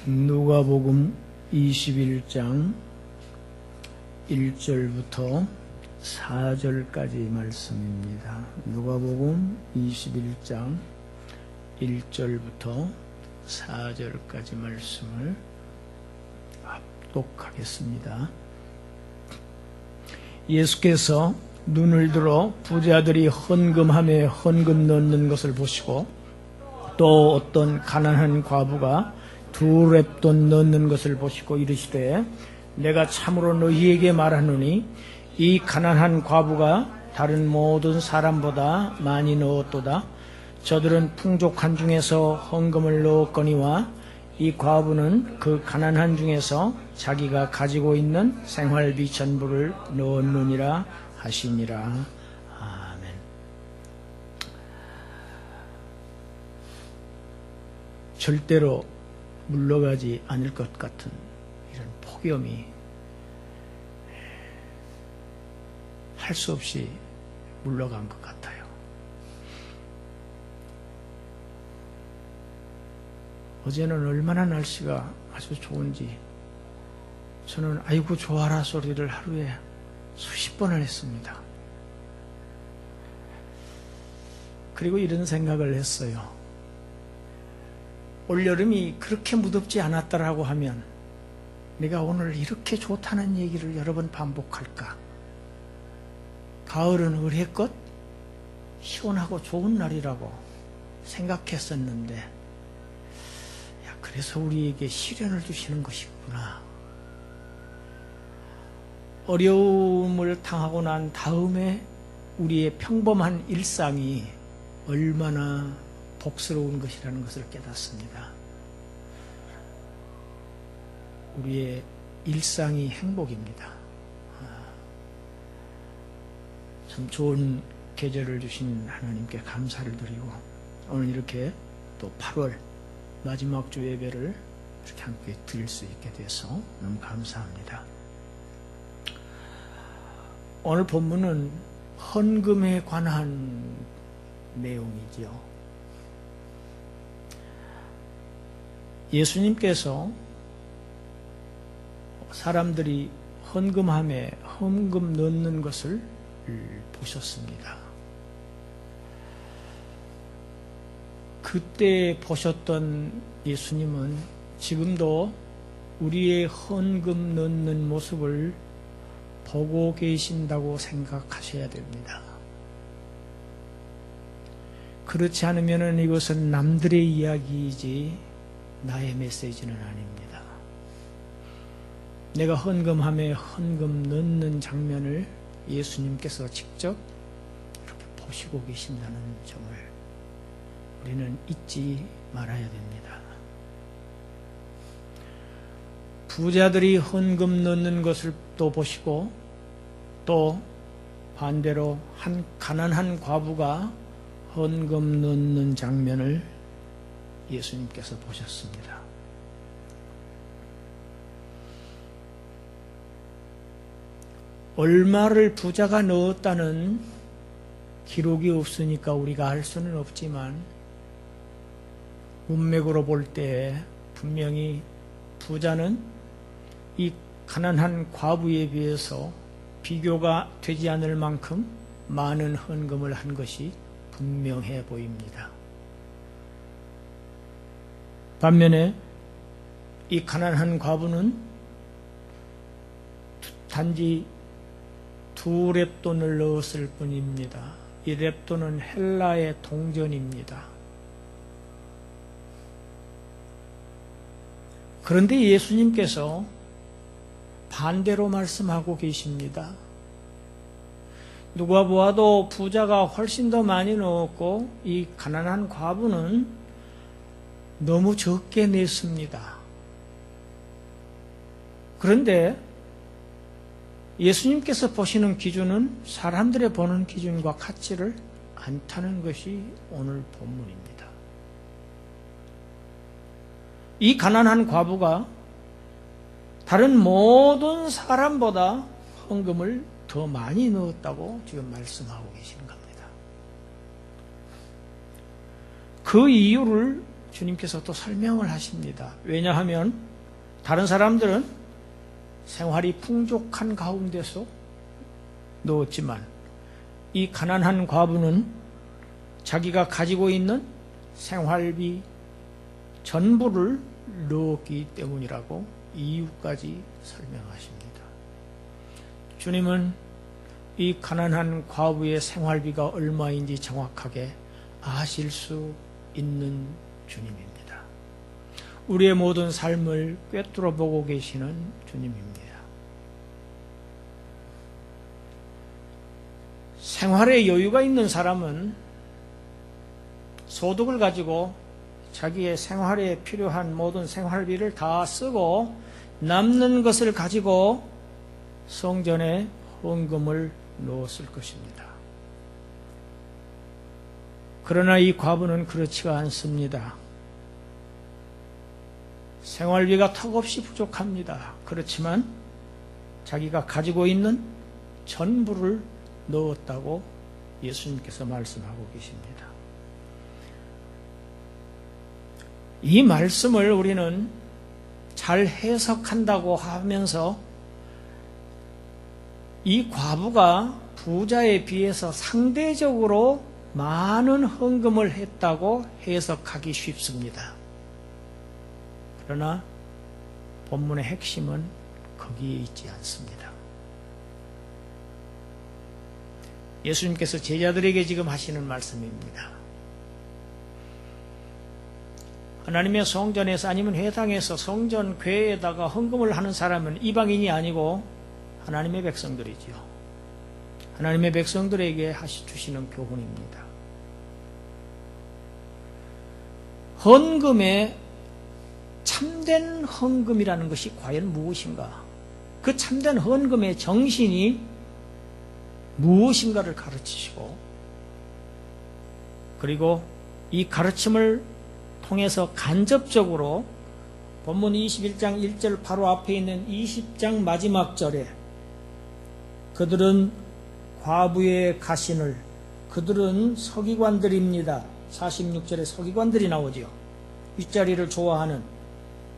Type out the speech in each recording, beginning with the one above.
누가복음 21장 1절부터 4절까지 말씀입니다. 누가복음 21장 1절부터 4절까지 말씀을 합독하겠습니다. 예수께서 눈을 들어 부자들이 헌금함에 헌금 넣는 것을 보시고 또 어떤 가난한 과부가 2렙돈 넣는 것을 보시고 이르시되 내가 참으로 너희에게 말하노니 이 가난한 과부가 다른 모든 사람보다 많이 넣었도다. 저들은 풍족한 중에서 헌금을 넣었거니와 이 과부는 그 가난한 중에서 자기가 가지고 있는 생활비 전부를 넣었느니라 하시니라. 아멘. 절대로 물러가지 않을 것 같은 이런 폭염이 할 수 없이 물러간 것 같아요. 어제는 얼마나 날씨가 아주 좋은지 저는 아이고 좋아라 소리를 하루에 수십 번을 했습니다. 그리고 이런 생각을 했어요. 올여름이 그렇게 무덥지 않았다라고 하면 내가 오늘 이렇게 좋다는 얘기를 여러 번 반복할까? 가을은 의례껏 시원하고 좋은 날이라고 생각했었는데 야, 그래서 우리에게 시련을 주시는 것이구나. 어려움을 당하고 난 다음에 우리의 평범한 일상이 얼마나 복스러운 것이라는 것을 깨닫습니다. 우리의 일상이 행복입니다. 참 좋은 계절을 주신 하나님께 감사를 드리고 오늘 이렇게 또 8월 마지막 주 예배를 이렇게 함께 드릴 수 있게 돼서 너무 감사합니다. 오늘 본문은 헌금에 관한 내용이지요. 예수님께서 사람들이 헌금함에 헌금 넣는 것을 보셨습니다. 그때 보셨던 예수님은 지금도 우리의 헌금 넣는 모습을 보고 계신다고 생각하셔야 됩니다. 그렇지 않으면 이것은 남들의 이야기이지 나의 메시지는 아닙니다. 내가 헌금함에 헌금 넣는 장면을 예수님께서 직접 이렇게 보시고 계신다는 점을 우리는 잊지 말아야 됩니다. 부자들이 헌금 넣는 것을 또 보시고 또 반대로 한 가난한 과부가 헌금 넣는 장면을 예수님께서 보셨습니다. 얼마를 부자가 넣었다는 기록이 없으니까 우리가 알 수는 없지만 문맥으로 볼 때 분명히 부자는 이 가난한 과부에 비해서 비교가 되지 않을 만큼 많은 헌금을 한 것이 분명해 보입니다. 반면에 이 가난한 과부는 단지 2렙돈을 넣었을 뿐입니다. 이 렙돈은 헬라의 동전입니다. 그런데 예수님께서 반대로 말씀하고 계십니다. 누가 보아도 부자가 훨씬 더 많이 넣었고 이 가난한 과부는 너무 적게 냈습니다. 그런데 예수님께서 보시는 기준은 사람들의 보는 기준과 같지를 않다는 것이 오늘 본문입니다. 이 가난한 과부가 다른 모든 사람보다 헌금을 더 많이 넣었다고 지금 말씀하고 계시는 겁니다. 그 이유를 주님께서 또 설명을 하십니다. 왜냐하면 다른 사람들은 생활이 풍족한 가운데서 넣었지만 이 가난한 과부는 자기가 가지고 있는 생활비 전부를 넣었기 때문이라고 이유까지 설명하십니다. 주님은 이 가난한 과부의 생활비가 얼마인지 정확하게 아실 수 있는 주님입니다. 우리의 모든 삶을 꿰뚫어 보고 계시는 주님입니다. 생활에 여유가 있는 사람은 소득을 가지고 자기의 생활에 필요한 모든 생활비를 다 쓰고 남는 것을 가지고 성전에 헌금을 넣었을 것입니다. 그러나 이 과부는 그렇지가 않습니다. 생활비가 턱없이 부족합니다. 그렇지만 자기가 가지고 있는 전부를 넣었다고 예수님께서 말씀하고 계십니다. 이 말씀을 우리는 잘 해석한다고 하면서 이 과부가 부자에 비해서 상대적으로 많은 헌금을 했다고 해석하기 쉽습니다. 그러나 본문의 핵심은 거기에 있지 않습니다. 예수님께서 제자들에게 지금 하시는 말씀입니다. 하나님의 성전에서 아니면 회당에서 성전 궤에다가 헌금을 하는 사람은 이방인이 아니고 하나님의 백성들이지요. 하나님의 백성들에게 주시는 교훈입니다. 헌금의 참된 헌금이라는 것이 과연 무엇인가? 그 참된 헌금의 정신이 무엇인가를 가르치시고, 그리고 이 가르침을 통해서 간접적으로 본문 21장 1절 바로 앞에 있는 20장 마지막 절에 그들은 과부의 가신을, 그들은 서기관들입니다. 46절에 서기관들이 나오지요. 윗자리를 좋아하는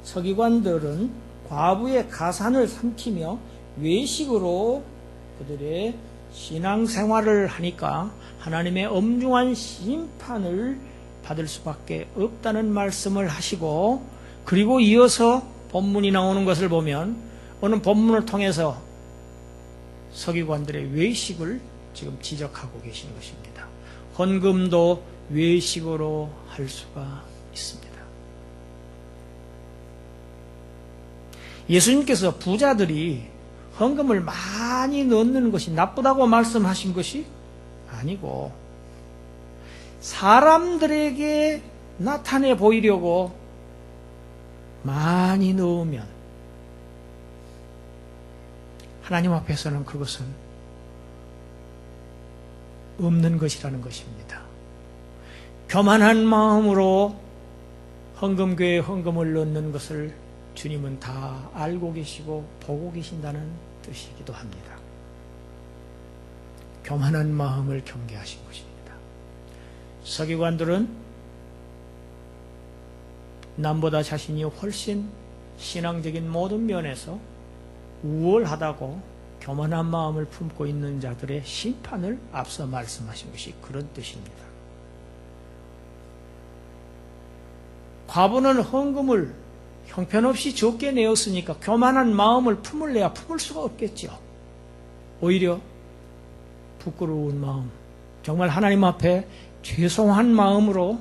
서기관들은 과부의 가산을 삼키며 외식으로 그들의 신앙생활을 하니까 하나님의 엄중한 심판을 받을 수밖에 없다는 말씀을 하시고, 그리고 이어서 본문이 나오는 것을 보면 오늘 본문을 통해서 서기관들의 외식을 지금 지적하고 계시는 것입니다. 헌금도 외식으로 할 수가 있습니다. 예수님께서 부자들이 헌금을 많이 넣는 것이 나쁘다고 말씀하신 것이 아니고, 사람들에게 나타내 보이려고 많이 넣으면 하나님 앞에서는 그것은 없는 것이라는 것입니다. 교만한 마음으로 헌금궤에 헌금을 넣는 것을 주님은 다 알고 계시고 보고 계신다는 뜻이기도 합니다. 교만한 마음을 경계하신 것입니다. 서기관들은 남보다 자신이 훨씬 신앙적인 모든 면에서 우월하다고 교만한 마음을 품고 있는 자들의 심판을 앞서 말씀하신 것이 그런 뜻입니다. 과부는 헌금을 형편없이 적게 내었으니까 교만한 마음을 품을래야 품을 수가 없겠죠. 오히려 부끄러운 마음, 정말 하나님 앞에 죄송한 마음으로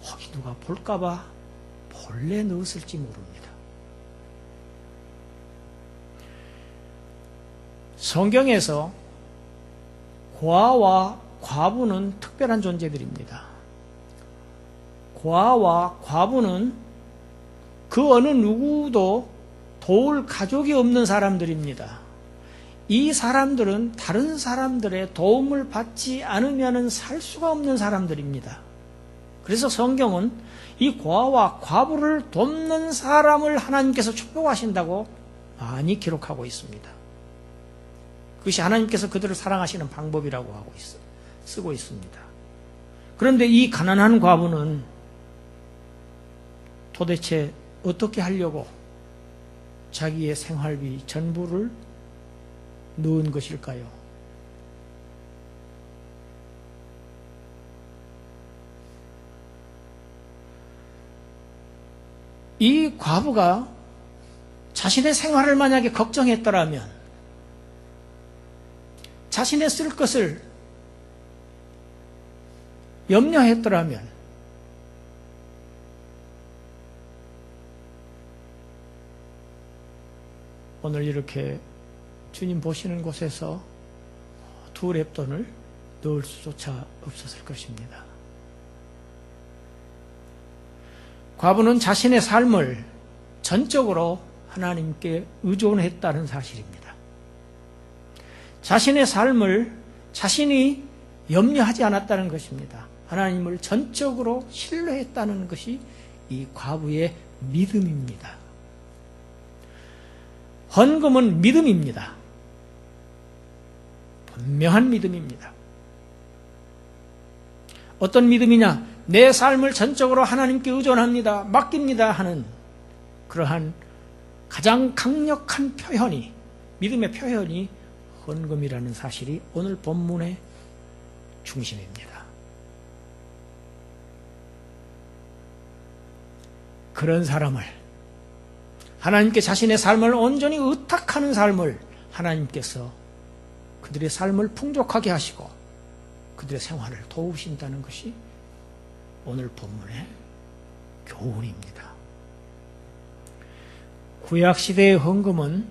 혹시 누가 볼까봐 몰래 넣었을지 모릅니다. 성경에서 고아와 과부는 특별한 존재들입니다. 고아와 과부는 그 어느 누구도 도울 가족이 없는 사람들입니다. 이 사람들은 다른 사람들의 도움을 받지 않으면 살 수가 없는 사람들입니다. 그래서 성경은 이 고아와 과부를 돕는 사람을 하나님께서 축복하신다고 많이 기록하고 있습니다. 그것이 하나님께서 그들을 사랑하시는 방법이라고 쓰고 있습니다. 그런데 이 가난한 과부는 도대체 어떻게 하려고 자기의 생활비 전부를 넣은 것일까요? 이 과부가 자신의 생활을 만약에 걱정했더라면, 자신의 쓸 것을 염려했더라면, 오늘 이렇게 주님 보시는 곳에서 두 렙돈을 넣을 수조차 없었을 것입니다. 과부는 자신의 삶을 전적으로 하나님께 의존했다는 사실입니다. 자신의 삶을 자신이 염려하지 않았다는 것입니다. 하나님을 전적으로 신뢰했다는 것이 이 과부의 믿음입니다. 헌금은 믿음입니다. 분명한 믿음입니다. 어떤 믿음이냐? 내 삶을 전적으로 하나님께 의존합니다, 맡깁니다 하는 그러한 가장 강력한 표현이, 믿음의 표현이 헌금이라는 사실이 오늘 본문의 중심입니다. 그런 사람을, 하나님께 자신의 삶을 온전히 의탁하는 삶을 하나님께서 그들의 삶을 풍족하게 하시고 그들의 생활을 도우신다는 것이 오늘 본문의 교훈입니다. 구약시대의 헌금은,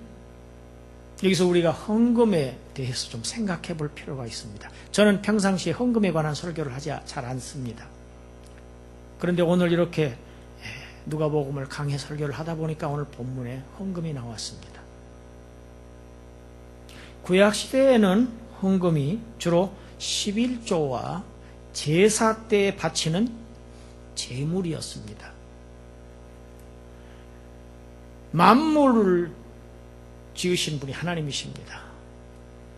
여기서 우리가 헌금에 대해서 좀 생각해 볼 필요가 있습니다. 저는 평상시에 헌금에 관한 설교를 하지 잘 않습니다. 그런데 오늘 이렇게 누가복음을 강해 설교를 하다 보니까 오늘 본문에 헌금이 나왔습니다. 구약시대에는 헌금이 주로 11조와 제사 때에 바치는 제물이었습니다. 만물을 지으신 분이 하나님이십니다.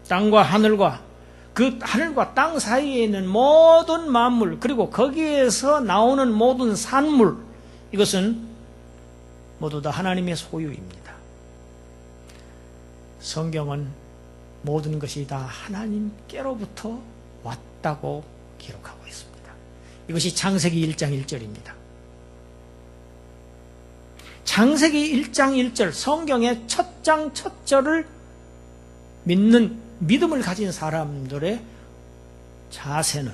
땅과 하늘과 그 하늘과 땅 사이에 있는 모든 만물, 그리고 거기에서 나오는 모든 산물, 이것은 모두 다 하나님의 소유입니다. 성경은 모든 것이 다 하나님께로부터 왔다고 기록하고 있습니다. 이것이 창세기 1장 1절입니다. 창세기 1장 1절, 성경의 첫 장 첫 절을 믿는 믿음을 가진 사람들의 자세는,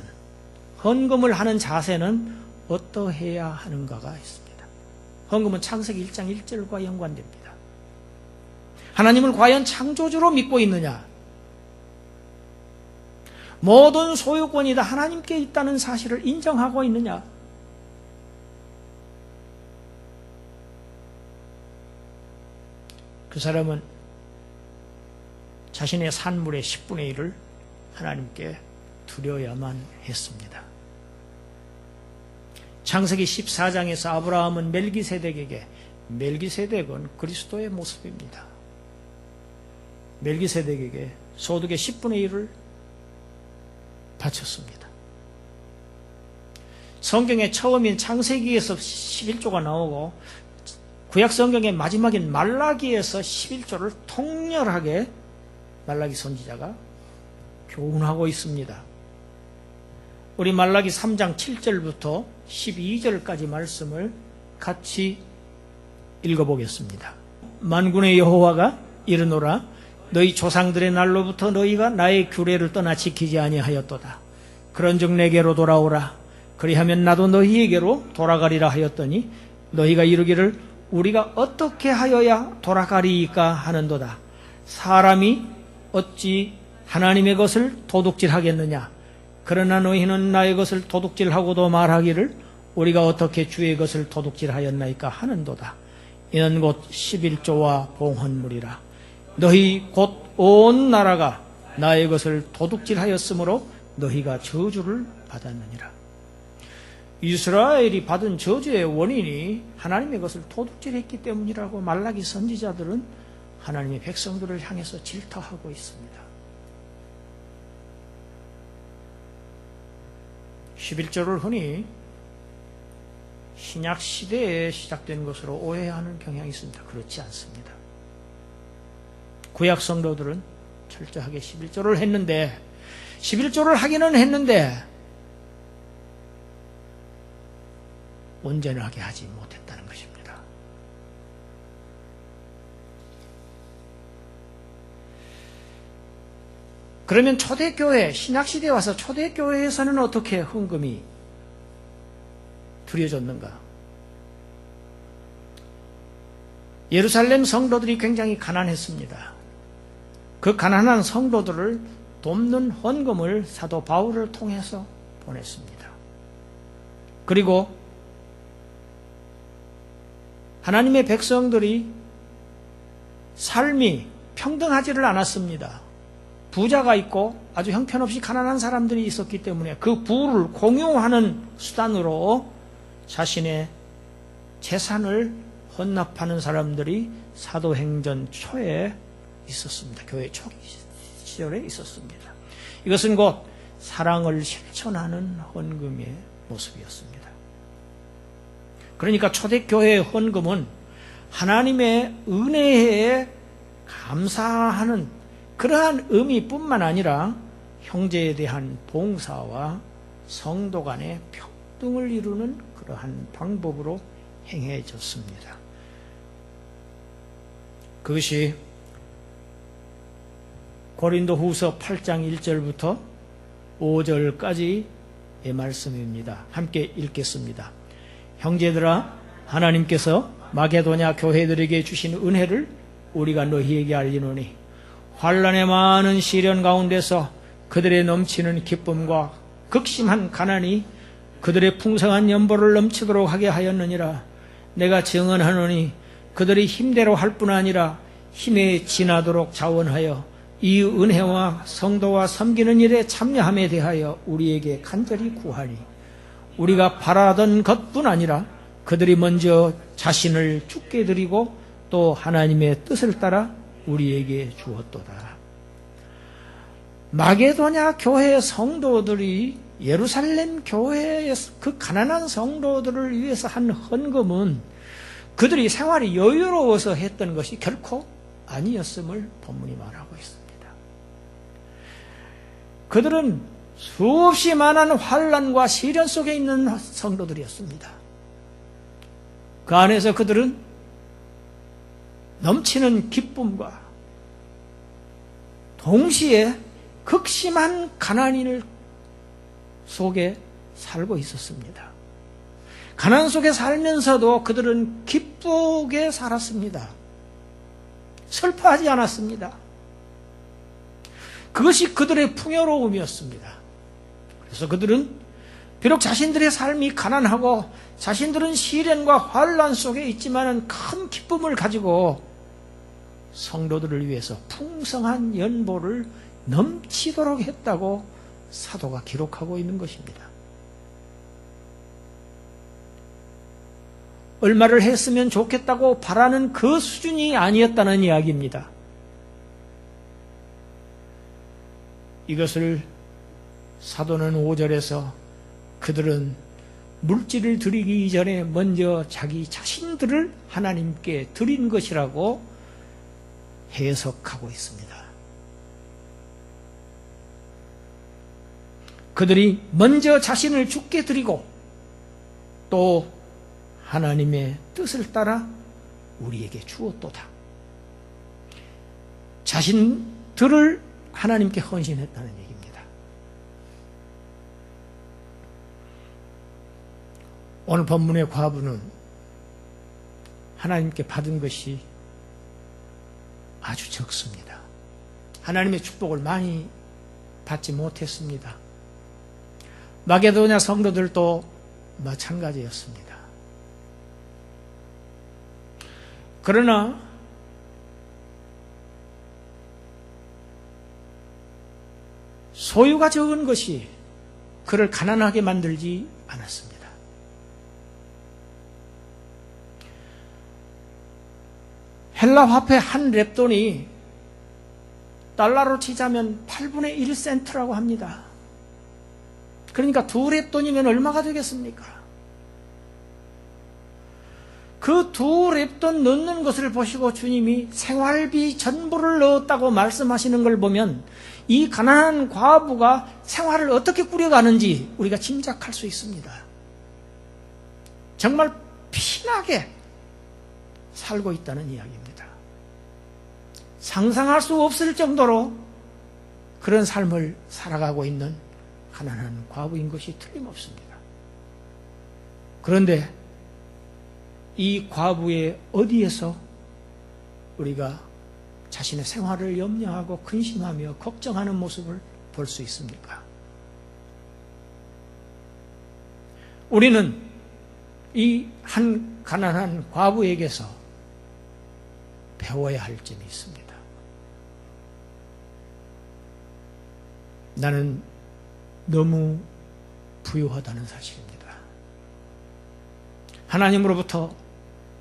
헌금을 하는 자세는 어떠해야 하는가가 있습니다. 헌금은 창세기 1장 1절과 연관됩니다. 하나님을 과연 창조주로 믿고 있느냐? 모든 소유권이 다 하나님께 있다는 사실을 인정하고 있느냐? 그 사람은 자신의 산물의 10분의 1을 하나님께 드려야만 했습니다. 창세기 14장에서 아브라함은 멜기세덱에게, 멜기세덱은 그리스도의 모습입니다. 멜기세덱에게 소득의 10분의 1을 바쳤습니다. 성경의 처음인 창세기에서 11조가 나오고 구약 성경의 마지막인 말라기에서 11조를 통렬하게 말라기 선지자가 교훈하고 있습니다. 우리 말라기 3장 7절부터 12절까지 말씀을 같이 읽어보겠습니다. 만군의 여호와가 이르노라, 너희 조상들의 날로부터 너희가 나의 규례를 떠나 지키지 아니하였도다. 그런즉 내게로 돌아오라. 그리하면 나도 너희에게로 돌아가리라 하였더니 너희가 이르기를 우리가 어떻게 하여야 돌아가리이까 하는도다. 사람이 어찌 하나님의 것을 도둑질하겠느냐? 그러나 너희는 나의 것을 도둑질하고도 말하기를 우리가 어떻게 주의 것을 도둑질하였나이까 하는도다. 이는 곧 11조와 봉헌물이라. 너희 곧 온 나라가 나의 것을 도둑질하였으므로 너희가 저주를 받았느니라. 이스라엘이 받은 저주의 원인이 하나님의 것을 도둑질했기 때문이라고 말라기 선지자들은 하나님의 백성들을 향해서 질타하고 있습니다. 11조를 흔히 신약 시대에 시작된 것으로 오해하는 경향이 있습니다. 그렇지 않습니다. 구약 성도들은 철저하게 11조를 했는데 11조를 하기는 했는데 온전하게 하지 못했다는 것입니다. 그러면 초대교회, 신약시대에 와서 초대교회에서는 어떻게 헌금이 드려졌는가? 예루살렘 성도들이 굉장히 가난했습니다. 그 가난한 성도들을 돕는 헌금을 사도 바울을 통해서 보냈습니다. 그리고 하나님의 백성들이 삶이 평등하지를 않았습니다. 부자가 있고 아주 형편없이 가난한 사람들이 있었기 때문에 그 부를 공유하는 수단으로 자신의 재산을 헌납하는 사람들이 사도행전 초에 있었습니다. 교회 초기 시절에 있었습니다. 이것은 곧 사랑을 실천하는 헌금의 모습이었습니다. 그러니까 초대교회의 헌금은 하나님의 은혜에 감사하는 그러한 의미뿐만 아니라 형제에 대한 봉사와 성도 간의 평등을 이루는 그러한 방법으로 행해졌습니다. 그것이 고린도후서 8장 1절부터 5절까지의 말씀입니다. 함께 읽겠습니다. 형제들아, 하나님께서 마게도냐 교회들에게 주신 은혜를 우리가 너희에게 알리노니 환난의 많은 시련 가운데서 그들의 넘치는 기쁨과 극심한 가난이 그들의 풍성한 연보를 넘치도록 하게 하였느니라. 내가 증언하노니 그들이 힘대로 할 뿐 아니라 힘에 지나도록 자원하여 이 은혜와 성도와 섬기는 일에 참여함에 대하여 우리에게 간절히 구하니 우리가 바라던 것뿐 아니라 그들이 먼저 자신을 죽게 드리고 또 하나님의 뜻을 따라 우리에게 주었도다. 마게도냐 교회의 성도들이 예루살렘 교회의 그 가난한 성도들을 위해서 한 헌금은 그들이 생활이 여유로워서 했던 것이 결코 아니었음을 본문이 말하고 있습니다. 그들은 수없이 많은 환난과 시련 속에 있는 성도들이었습니다. 그 안에서 그들은 넘치는 기쁨과 동시에 극심한 가난 속에 살고 있었습니다. 가난 속에 살면서도 그들은 기쁘게 살았습니다. 슬퍼하지 않았습니다. 그것이 그들의 풍요로움이었습니다. 그래서 그들은 비록 자신들의 삶이 가난하고 자신들은 시련과 환난 속에 있지만 큰 기쁨을 가지고 성도들을 위해서 풍성한 연보를 넘치도록 했다고 사도가 기록하고 있는 것입니다. 얼마를 했으면 좋겠다고 바라는 그 수준이 아니었다는 이야기입니다. 이것을 사도는 5절에서 그들은 물질을 드리기 이전에 먼저 자기 자신들을 하나님께 드린 것이라고 해석하고 있습니다. 그들이 먼저 자신을 죽게 드리고 또 하나님의 뜻을 따라 우리에게 주었도다. 자신들을 하나님께 헌신했다는 얘기입니다. 오늘 본문의 과부는 하나님께 받은 것이 아주 적습니다. 하나님의 축복을 많이 받지 못했습니다. 마게도냐 성도들도 마찬가지였습니다. 그러나 소유가 적은 것이 그를 가난하게 만들지 않았습니다. 헬라 화폐 한 렙돈이 달러로 치자면 8분의 1센트라고 합니다. 그러니까 2렙돈이면 얼마가 되겠습니까? 그 두 랩돈 넣는 것을 보시고 주님이 생활비 전부를 넣었다고 말씀하시는 걸 보면 이 가난한 과부가 생활을 어떻게 꾸려가는지 우리가 짐작할 수 있습니다. 정말 피나게 살고 있다는 이야기입니다. 상상할 수 없을 정도로 그런 삶을 살아가고 있는 가난한 과부인 것이 틀림없습니다. 그런데 이 과부의 어디에서 우리가 자신의 생활을 염려하고 근심하며 걱정하는 모습을 볼 수 있습니까? 우리는 이 한 가난한 과부에게서 배워야 할 점이 있습니다. 나는 너무 부유하다는 사실입니다. 하나님으로부터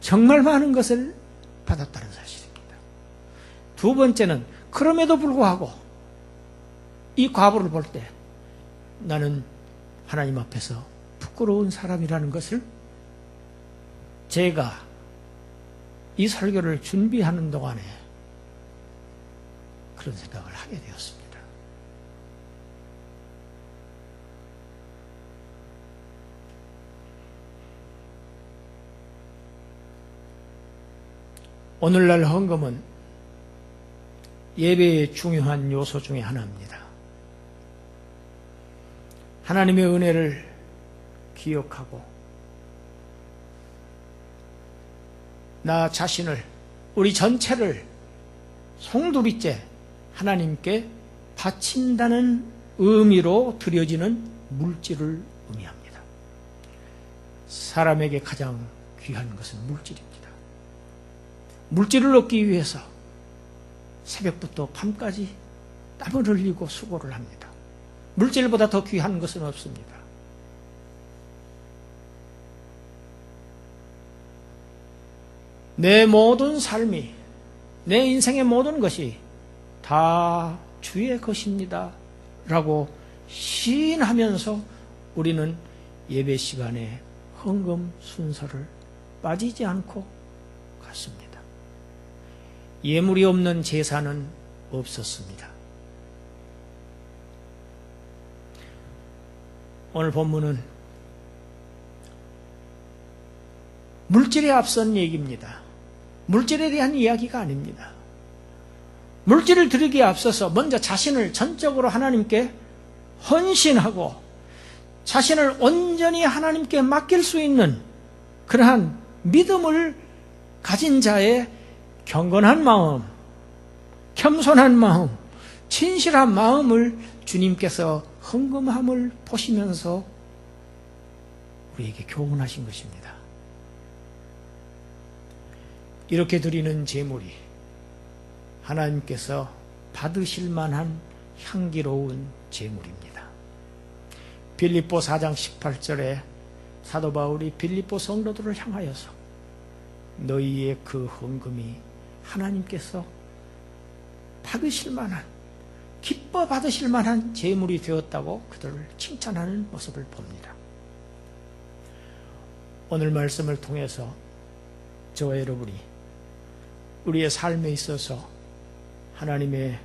정말 많은 것을 받았다는 사실입니다. 두 번째는 그럼에도 불구하고 이 과부를 볼 때 나는 하나님 앞에서 부끄러운 사람이라는 것을 제가 이 설교를 준비하는 동안에 그런 생각을 하게 되었습니다. 오늘날 헌금은 예배의 중요한 요소 중에 하나입니다. 하나님의 은혜를 기억하고 나 자신을, 우리 전체를 송두리째 하나님께 바친다는 의미로 드려지는 물질을 의미합니다. 사람에게 가장 귀한 것은 물질입니다. 물질을 얻기 위해서 새벽부터 밤까지 땀을 흘리고 수고를 합니다. 물질보다 더 귀한 것은 없습니다. 내 모든 삶이, 내 인생의 모든 것이 다 주의 것입니다 라고 시인하면서 우리는 예배 시간에 헌금 순서를 빠지지 않고 갔습니다. 예물이 없는 제사는 없었습니다. 오늘 본문은 물질에 앞선 얘기입니다. 물질에 대한 이야기가 아닙니다. 물질을 드리기에 앞서서 먼저 자신을 전적으로 하나님께 헌신하고 자신을 온전히 하나님께 맡길 수 있는 그러한 믿음을 가진 자의 경건한 마음, 겸손한 마음, 진실한 마음을 주님께서 헌금함을 보시면서 우리에게 교훈하신 것입니다. 이렇게 드리는 제물이 하나님께서 받으실 만한 향기로운 제물입니다. 빌립보 4장 18절에 사도 바울이 빌립보 성도들을 향하여서 너희의 그 헌금이 하나님께서 받으실 만한, 기뻐 받으실 만한 제물이 되었다고 그들을 칭찬하는 모습을 봅니다. 오늘 말씀을 통해서 저와 여러분이 우리의 삶에 있어서 하나님의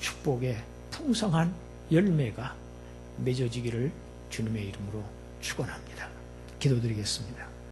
축복의 풍성한 열매가 맺어지기를 주님의 이름으로 축원합니다. 기도드리겠습니다.